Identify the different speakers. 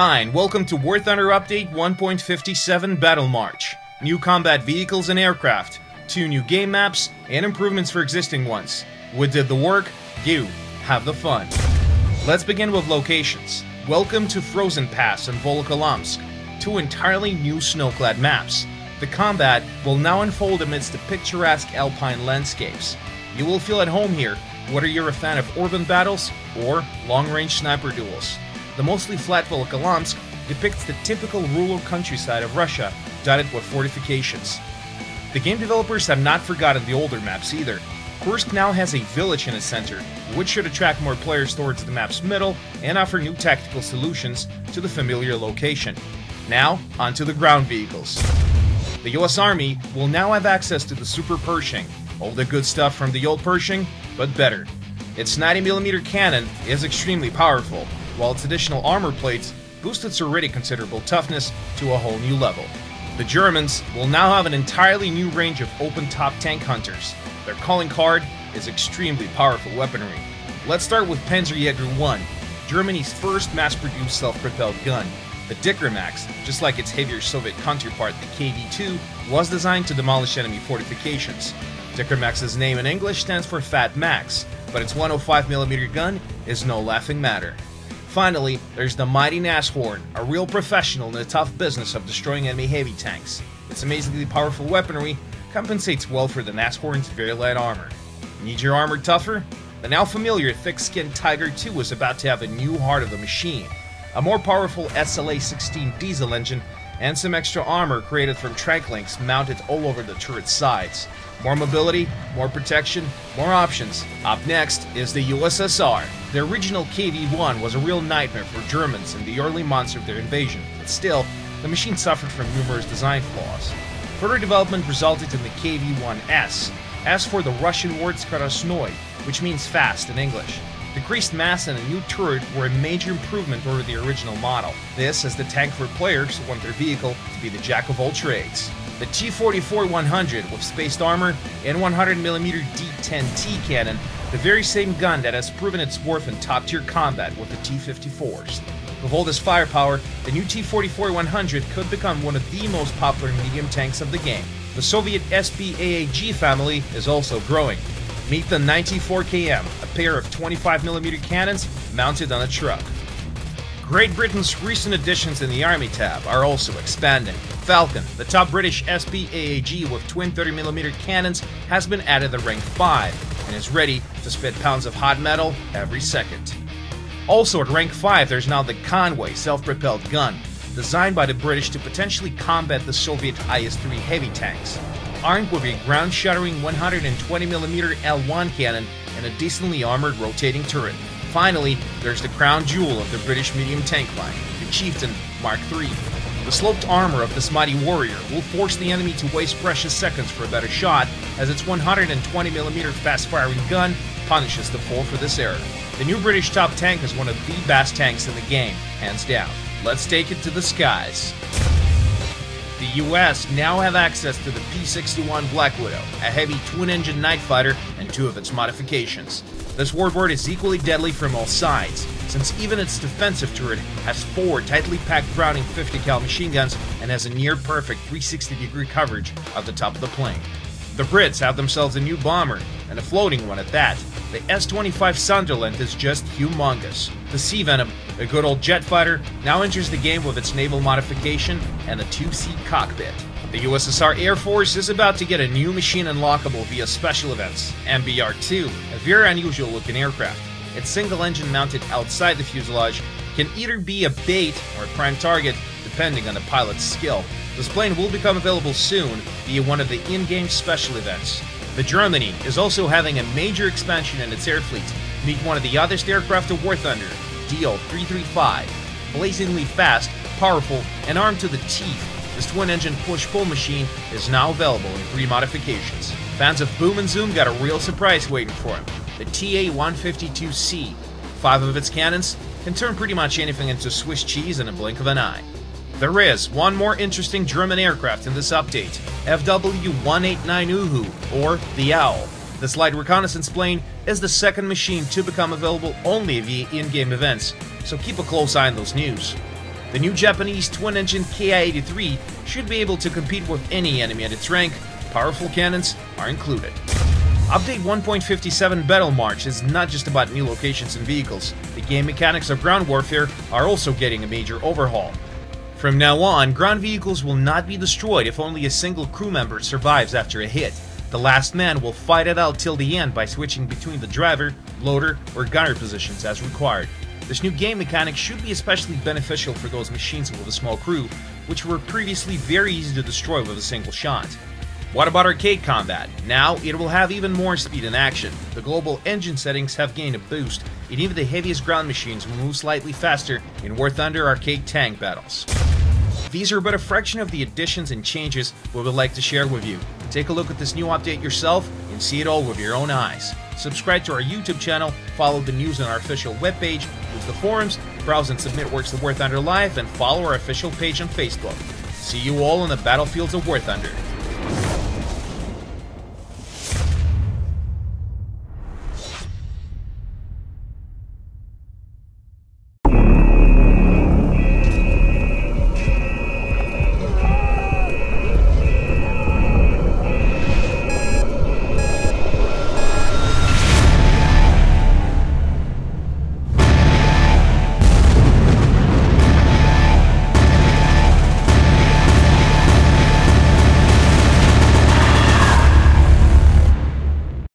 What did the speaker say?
Speaker 1: Hi, and welcome to War Thunder Update 1.57 Battle March. New combat vehicles and aircraft, 2 new game maps, and improvements for existing ones. We did the work, you have the fun. Let's begin with locations. Welcome to Frozen Pass and Volokholamsk, 2 entirely new snow-clad maps. The combat will now unfold amidst the picturesque alpine landscapes. You will feel at home here, whether you're a fan of urban battles or long-range sniper duels. The mostly flat Volokholamsk depicts the typical rural countryside of Russia, dotted with fortifications. The game developers have not forgotten the older maps either. Kursk now has a village in its center, which should attract more players towards the map's middle and offer new tactical solutions to the familiar location. Now, onto the ground vehicles. The US Army will now have access to the Super Pershing, all the good stuff from the old Pershing, but better. Its 90mm cannon is extremely powerful, while its additional armor plates boost its already considerable toughness to a whole new level. The Germans will now have an entirely new range of open-top tank hunters. Their calling card is extremely powerful weaponry. Let's start with Panzerjäger 1, Germany's first mass-produced self-propelled gun. The Dicker Max, just like its heavier Soviet counterpart the KV-2, was designed to demolish enemy fortifications. Dicker Max's name in English stands for Fat Max, but its 105mm gun is no laughing matter. Finally, there's the mighty Nashorn, a real professional in the tough business of destroying enemy heavy tanks. Its amazingly powerful weaponry compensates well for the Nashorn's very light armor. Need your armor tougher? The now familiar thick-skinned Tiger II is about to have a new heart of the machine, a more powerful SLA-16 diesel engine, and some extra armor created from trank links mounted all over the turret's sides. More mobility, more protection, more options. Up next is the USSR. The original KV-1 was a real nightmare for Germans in the early months of their invasion, but still, the machine suffered from numerous design flaws. Further development resulted in the KV-1S, as for the Russian word Skорostnoy, which means fast in English. Decreased mass and a new turret were a major improvement over the original model. This as the tank for players who want their vehicle to be the jack of all trades. The T-44-100 with spaced armor and 100mm D-10T cannon, the very same gun that has proven its worth in top-tier combat with the T-54s. With all this firepower, the new T-44-100 could become one of the most popular medium tanks of the game. The Soviet SB-AAG family is also growing. Meet the 94KM, a pair of 25mm cannons mounted on a truck. Great Britain's recent additions in the Army tab are also expanding. Falcon, the top British SB-AAG with twin 30mm cannons, has been added at rank 5 and is ready to spit pounds of hot metal every second. Also at rank 5 there's now the Conway self-propelled gun, designed by the British to potentially combat the Soviet IS-3 heavy tanks. Armed with a ground-shattering 120mm L1 cannon and a decently armored rotating turret. Finally, there's the crown jewel of the British medium tank line, the Chieftain Mark III. The sloped armor of this mighty warrior will force the enemy to waste precious seconds for a better shot, as its 120mm fast-firing gun punishes the foe for this error. The new British top tank is one of the best tanks in the game, hands down. Let's take it to the skies. The US now have access to the P-61 Black Widow, a heavy twin-engine night fighter, and 2 of its modifications. This warbird is equally deadly from all sides, since even its defensive turret has 4 tightly packed Browning 50 cal machine guns and has a near-perfect 360-degree coverage of the top of the plane. The Brits have themselves a new bomber, and a floating one at that. The S-25 Sunderland is just humongous. The Sea Venom, a good old jet fighter, now enters the game with its naval modification and a 2-seat cockpit. The USSR Air Force is about to get a new machine unlockable via special events, MBR-2, a very unusual looking aircraft. Its single engine mounted outside the fuselage can either be a bait or a prime target, depending on the pilot's skill. This plane will become available soon via one of the in-game special events. The Germany is also having a major expansion in its air fleet. Meet one of the oddest aircraft of War Thunder, DO-335. Blazingly fast, powerful, and armed to the teeth, this twin-engine push-pull machine is now available in 3 modifications. Fans of Boom and Zoom got a real surprise waiting for him. The TA-152C. 5 of its cannons can turn pretty much anything into Swiss cheese in a blink of an eye. There is one more interesting German aircraft in this update, FW-189 Uhu, or the Owl. This light reconnaissance plane is the second machine to become available only via in-game events, so keep a close eye on those news. The new Japanese twin-engine Ki-83 should be able to compete with any enemy at its rank. Powerful cannons are included. Update 1.57 Battle March is not just about new locations and vehicles. The game mechanics of ground warfare are also getting a major overhaul. From now on, ground vehicles will not be destroyed if only a single crew member survives after a hit. The last man will fight it out till the end by switching between the driver, loader, or gunner positions as required. This new game mechanic should be especially beneficial for those machines with a small crew, which were previously very easy to destroy with a single shot. What about arcade combat? Now it will have even more speed and action. The global engine settings have gained a boost, and even the heaviest ground machines will move slightly faster in War Thunder arcade tank battles. These are but a fraction of the additions and changes we would like to share with you. Take a look at this new update yourself and see it all with your own eyes. Subscribe to our YouTube channel, follow the news on our official webpage, use the forums, browse and submit works to War Thunder Live, and follow our official page on Facebook. See you all on the battlefields of War Thunder.